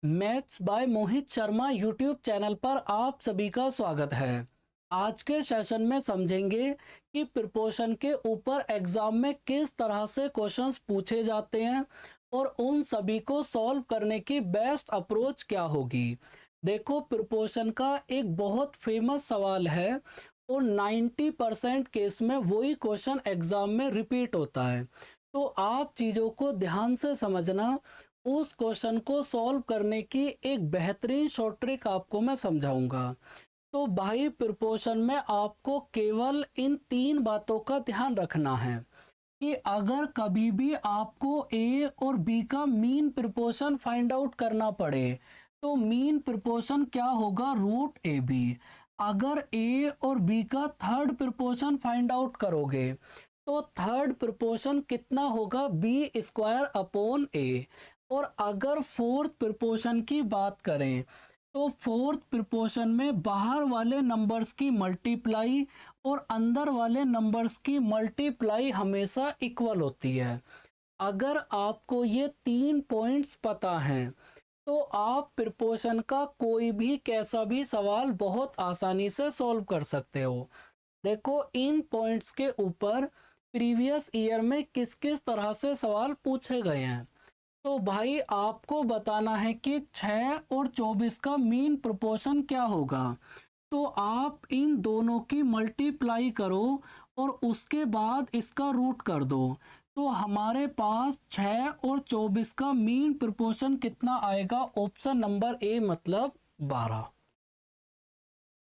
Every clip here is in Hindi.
Maths by Mohit Sharma YouTube channel पर आप सभी का स्वागत है। आज के सेशन में समझेंगे कि प्रिपोशन के ऊपर एग्जाम में किस तरह से क्वेश्चंस पूछे जाते हैं और उन सभी को सॉल्व करने की बेस्ट अप्रोच क्या होगी। देखो, प्रिपोशन का एक बहुत फेमस सवाल है और 90% केस में वही क्वेश्चन एग्जाम में रिपीट होता है। तो आप चीज़ों को ध्यान से समझना। उस क्वेश्चन को सॉल्व करने की एक बेहतरीन शॉर्ट ट्रिक आपको मैं समझाऊंगा। तो भाई, प्रिपोशन में आपको केवल इन 3 बातों का ध्यान रखना है कि अगर कभी भी आपको ए और बी का मीन प्रिपोशन फाइंड आउट करना पड़े तो मीन प्रिपोशन क्या होगा, रूट ए बी। अगर ए और बी का थर्ड प्रिपोशन फाइंड आउट करोगे तो थर्ड प्रिपोशन कितना होगा, बी स्क्वायर अपॉन ए। और अगर फोर्थ प्रिपोशन की बात करें तो फोर्थ प्रिपोशन में बाहर वाले नंबर्स की मल्टीप्लाई और अंदर वाले नंबर्स की मल्टीप्लाई हमेशा इक्वल होती है। अगर आपको ये 3 पॉइंट्स पता हैं तो आप प्रिपोशन का कोई भी कैसा भी सवाल बहुत आसानी से सॉल्व कर सकते हो। देखो, इन पॉइंट्स के ऊपर प्रीवियस ईयर में किस किस तरह से सवाल पूछे गए हैं। तो भाई, आपको बताना है कि 6 और 24 का मीन प्रोपोर्शन क्या होगा। तो आप इन दोनों की मल्टीप्लाई करो और उसके बाद इसका रूट कर दो। तो हमारे पास 6 और 24 का मीन प्रोपोर्शन कितना आएगा, ऑप्शन नंबर ए मतलब 12।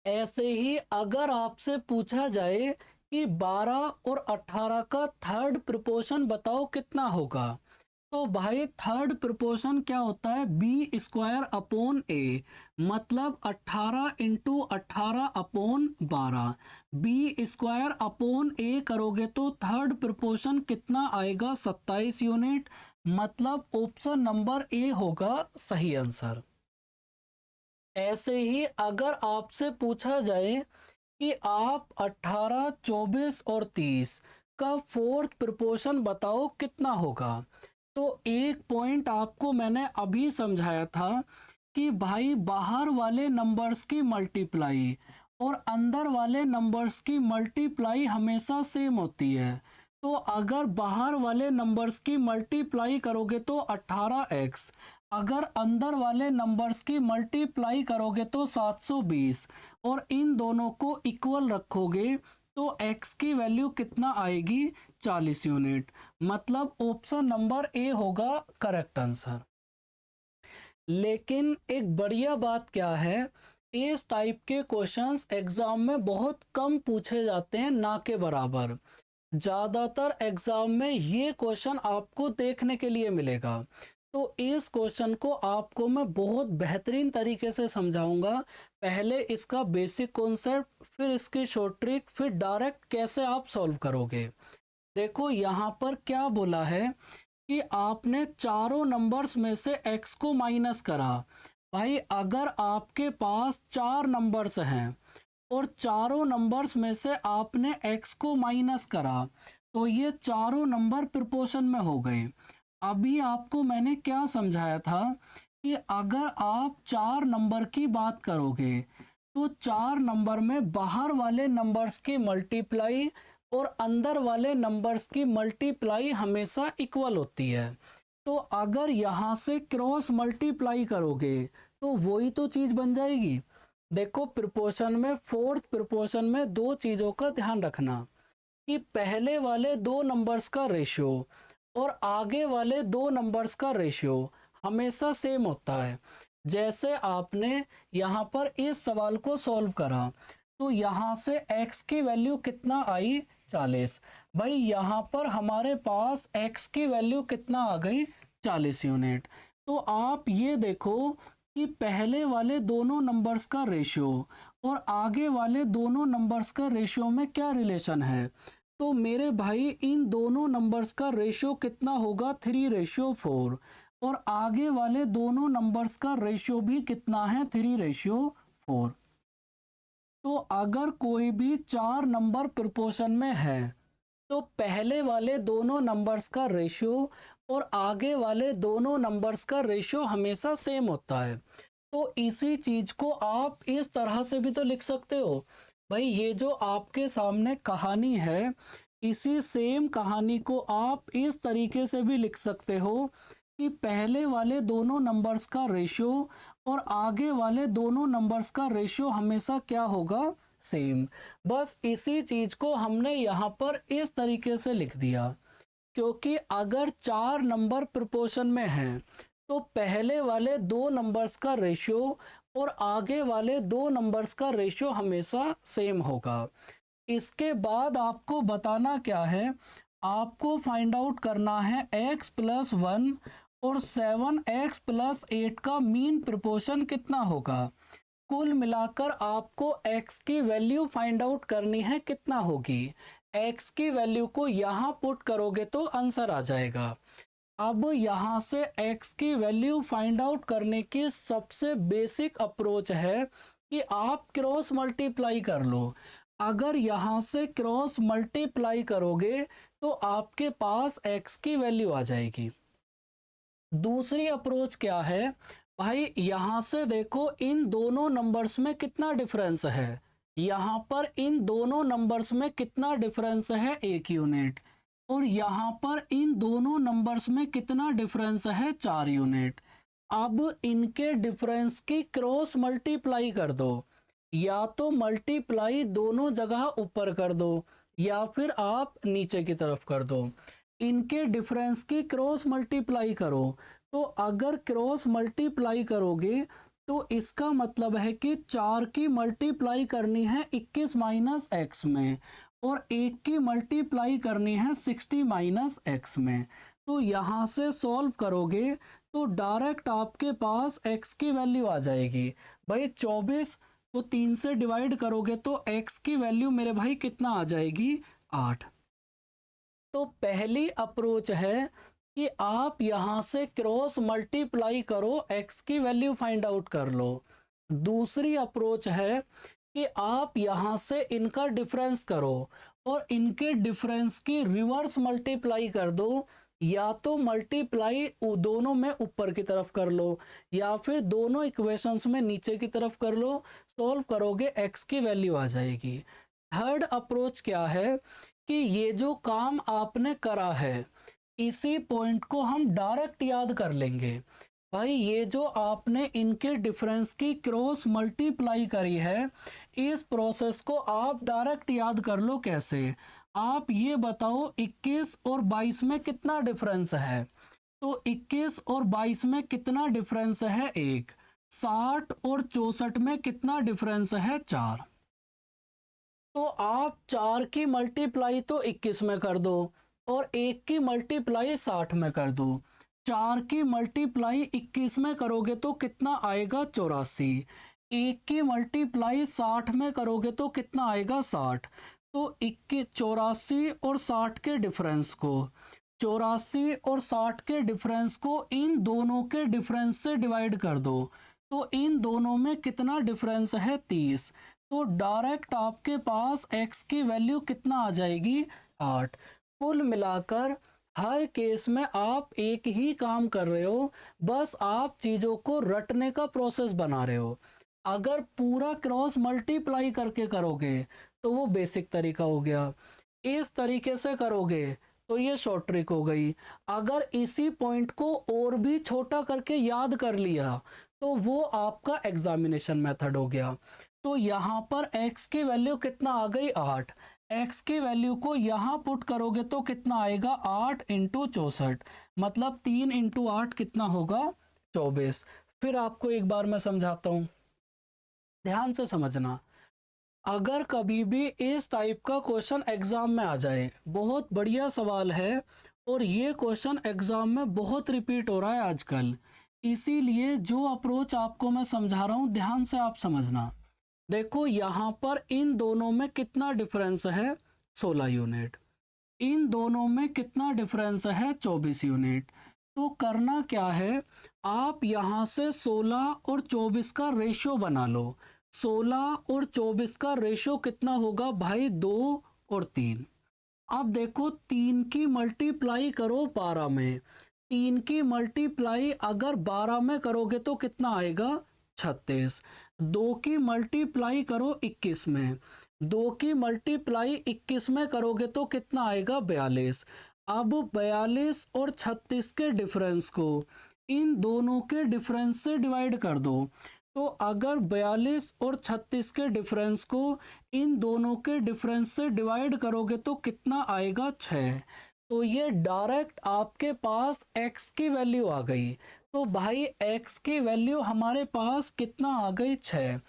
ऐसे ही अगर आपसे पूछा जाए कि 12 और 18 का थर्ड प्रोपोर्शन बताओ कितना होगा, तो भाई थर्ड प्रोपोर्शन क्या होता है, बी स्क्वायर अपॉन ए। मतलब 18 into 18 upon 12। B square upon a करोगे तो थर्ड प्रोपोर्शन कितना आएगा, 27 यूनिट। मतलब ऑप्शन नंबर ए होगा सही आंसर। ऐसे ही अगर आपसे पूछा जाए कि आप 18, 24 और 30 का फोर्थ प्रोपोर्शन बताओ कितना होगा, तो एक पॉइंट आपको मैंने अभी समझाया था कि भाई बाहर वाले नंबर्स की मल्टीप्लाई और अंदर वाले नंबर्स की मल्टीप्लाई हमेशा सेम होती है। तो अगर बाहर वाले नंबर्स की मल्टीप्लाई करोगे तो 18x, अगर अंदर वाले नंबर्स की मल्टीप्लाई करोगे तो 720 और इन दोनों को इक्वल रखोगे तो x की वैल्यू कितना आएगी, 40 यूनिट। मतलब ऑप्शन नंबर ए होगा करेक्ट आंसर। लेकिन एक बढ़िया बात क्या है, इस टाइप के क्वेश्चंस एग्जाम में बहुत कम पूछे जाते हैं, ना के बराबर। ज़्यादातर एग्जाम में ये क्वेश्चन आपको देखने के लिए मिलेगा। तो इस क्वेश्चन को आपको मैं बहुत बेहतरीन तरीके से समझाऊंगा। पहले इसका बेसिक कॉन्सेप्ट, फिर इसकी शॉर्ट ट्रिक, फिर डायरेक्ट कैसे आप सॉल्व करोगे। देखो, यहाँ पर क्या बोला है कि आपने चारों नंबर्स में से x को माइनस करा। भाई, अगर आपके पास 4 नंबर्स हैं और चारों नंबर्स में से आपने x को माइनस करा तो ये चारों नंबर प्रोपोर्शन में हो गए। अभी आपको मैंने क्या समझाया था कि अगर आप 4 नंबर की बात करोगे तो 4 नंबर में बाहर वाले नंबर्स की मल्टीप्लाई और अंदर वाले नंबर्स की मल्टीप्लाई हमेशा इक्वल होती है। तो अगर यहाँ से क्रॉस मल्टीप्लाई करोगे तो वही तो चीज़ बन जाएगी। देखो, प्रोपोर्शन में फोर्थ प्रोपोर्शन में 2 चीज़ों का ध्यान रखना कि पहले वाले 2 नंबर्स का रेशियो और आगे वाले 2 नंबर्स का रेशियो हमेशा सेम होता है। जैसे आपने यहाँ पर इस सवाल को सॉल्व करा तो यहाँ से x की वैल्यू कितना आई, 40। भाई, यहाँ पर हमारे पास x की वैल्यू कितना आ गई, 40 यूनिट। तो आप ये देखो कि पहले वाले दोनों नंबर्स का रेशियो और आगे वाले दोनों नंबर्स का रेशियो में क्या रिलेशन है। तो मेरे भाई, इन दोनों नंबर्स का रेशियो कितना होगा, 3:4। और आगे वाले दोनों नंबर्स का रेशियो भी कितना है, 3:4। तो अगर कोई भी 4 नंबर प्रोपोर्शन में है तो पहले वाले दोनों नंबर्स का रेशियो और आगे वाले दोनों नंबर्स का रेशियो हमेशा सेम होता है। तो इसी चीज को आप इस तरह से भी तो लिख सकते हो भाई, ये जो आपके सामने कहानी है, इसी सेम कहानी को आप इस तरीके से भी लिख सकते हो कि पहले वाले दोनों नंबर्स का रेशियो और आगे वाले दोनों नंबर्स का रेशियो हमेशा क्या होगा, सेम। बस इसी चीज को हमने यहाँ पर इस तरीके से लिख दिया, क्योंकि अगर चार नंबर प्रोपोर्शन में हैं तो पहले वाले दो नंबर्स का रेशियो और आगे वाले दो नंबर्स का रेशियो हमेशा सेम होगा। इसके बाद आपको बताना क्या है, आपको फाइंड आउट करना है x+1 और 7x+8 का मीन प्रोपोर्शन कितना होगा। कुल मिलाकर आपको x की वैल्यू फाइंड आउट करनी है, कितना होगी। x की वैल्यू को यहाँ पुट करोगे तो आंसर आ जाएगा। अब यहाँ से x की वैल्यू फाइंड आउट करने की सबसे बेसिक अप्रोच है कि आप क्रॉस मल्टीप्लाई कर लो। अगर यहाँ से क्रॉस मल्टीप्लाई करोगे तो आपके पास x की वैल्यू आ जाएगी। दूसरी अप्रोच क्या है भाई, यहाँ से देखो इन दोनों नंबर्स में कितना डिफरेंस है, यहाँ पर इन दोनों नंबर्स में कितना डिफरेंस है, 1 यूनिट, और यहाँ पर इन दोनों नंबर्स में कितना डिफरेंस है, 4 यूनिट। अब इनके डिफरेंस की क्रॉस मल्टीप्लाई कर दो, या तो मल्टीप्लाई दोनों जगह ऊपर कर दो या फिर आप नीचे की तरफ कर दो। इनके डिफरेंस की क्रॉस मल्टीप्लाई करो, तो अगर क्रॉस मल्टीप्लाई करोगे तो इसका मतलब है कि 4 की मल्टीप्लाई करनी है 21 माइनस एक्स में, और 1 की मल्टीप्लाई करनी है 60 माइनस एक्स में। तो यहाँ से सॉल्व करोगे तो डायरेक्ट आपके पास x की वैल्यू आ जाएगी भाई 24 को 3 से डिवाइड करोगे तो x की वैल्यू मेरे भाई कितना आ जाएगी, 8। तो पहली अप्रोच है कि आप यहाँ से क्रॉस मल्टीप्लाई करो, x की वैल्यू फाइंड आउट कर लो। दूसरी अप्रोच है कि आप यहाँ से इनका डिफरेंस करो और इनके डिफरेंस की रिवर्स मल्टीप्लाई कर दो, या तो मल्टीप्लाई दोनों में ऊपर की तरफ कर लो या फिर दोनों इक्वेशंस में नीचे की तरफ कर लो। सॉल्व करोगे x की वैल्यू आ जाएगी। थर्ड अप्रोच क्या है कि ये जो काम आपने करा है इसी पॉइंट को हम डायरेक्ट याद कर लेंगे। भाई ये जो आपने इनके डिफरेंस की क्रॉस मल्टीप्लाई करी है, इस प्रोसेस को आप डायरेक्ट याद कर लो। कैसे, आप ये बताओ 21 और 22 में कितना डिफरेंस है, तो 21 और 22 में कितना डिफरेंस है, 1। 60 और 64 में कितना डिफरेंस है, 4। तो आप 4 की मल्टीप्लाई तो 21 में कर दो और 1 की मल्टीप्लाई 60 में कर दो। 4 की मल्टीप्लाई 21 में करोगे तो कितना आएगा, 84। 1 की मल्टीप्लाई 60 में करोगे तो कितना आएगा, 60। तो 84 और 60 के डिफरेंस को 84 और 60 के डिफरेंस को इन दोनों के डिफरेंस से डिवाइड कर दो, तो इन दोनों में कितना डिफरेंस है, 30। तो डायरेक्ट आपके पास x की वैल्यू कितना आ जाएगी, 8। कुल मिलाकर हर केस में आप एक ही काम कर रहे हो, बस आप चीज़ों को रटने का प्रोसेस बना रहे हो। अगर पूरा क्रॉस मल्टीप्लाई करके करोगे तो वो बेसिक तरीका हो गया, इस तरीके से करोगे तो ये शॉर्ट ट्रिक हो गई। अगर इसी पॉइंट को और भी छोटा करके याद कर लिया तो वो आपका एग्जामिनेशन मेथड हो गया। तो यहाँ पर x की वैल्यू कितना आ गई, 8। x की वैल्यू को यहाँ पुट करोगे तो कितना आएगा, 8 इंटू 64, मतलब 3 इंटू 8 कितना होगा, 24। फिर आपको एक बार मैं समझाता हूँ, ध्यान से समझना। अगर कभी भी इस टाइप का क्वेश्चन एग्जाम में आ जाए, बहुत बढ़िया सवाल है और ये क्वेश्चन एग्जाम में बहुत रिपीट हो रहा है आजकल, इसीलिए जो अप्रोच आपको मैं समझा रहा हूँ ध्यान से आप समझना। देखो यहाँ पर इन दोनों में कितना डिफरेंस है, 16 यूनिट। इन दोनों में कितना डिफरेंस है, 24 यूनिट। तो करना क्या है, आप यहाँ से 16 और 24 का रेशियो बना लो। 16 और 24 का रेशियो कितना होगा भाई, 2 और 3। अब देखो 3 की मल्टीप्लाई करो 12 में, 3 की मल्टीप्लाई अगर 12 में करोगे तो कितना आएगा 36। 2 की मल्टीप्लाई करो 21 में, 2 की मल्टीप्लाई 21 में करोगे तो कितना आएगा 42। अब 42 और 36 के डिफरेंस को इन दोनों के डिफरेंस से डिवाइड कर दो। तो अगर 42 और 36 के डिफरेंस को इन दोनों के डिफरेंस से डिवाइड करोगे तो कितना आएगा 6। तो ये डायरेक्ट आपके पास x की वैल्यू आ गई। तो भाई x की वैल्यू हमारे पास कितना आ गई 6।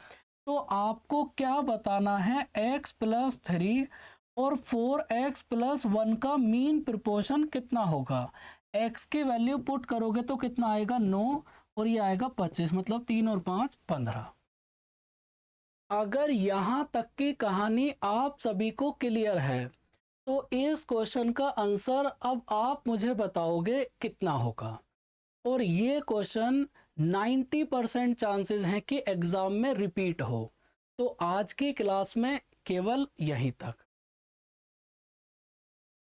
तो आपको क्या बताना है, x प्लस 3 और 4x प्लस 1 का मीन प्रोपोर्शन कितना होगा। x की वैल्यू पुट करोगे तो कितना आएगा 9 और ये आएगा 25, मतलब 3 और 5 15। अगर यहाँ तक की कहानी आप सभी को क्लियर है तो इस क्वेश्चन का आंसर अब आप मुझे बताओगे कितना होगा। और ये क्वेश्चन 90% चांसेस हैं कि एग्जाम में रिपीट हो। तो आज की क्लास में केवल यहीं तक।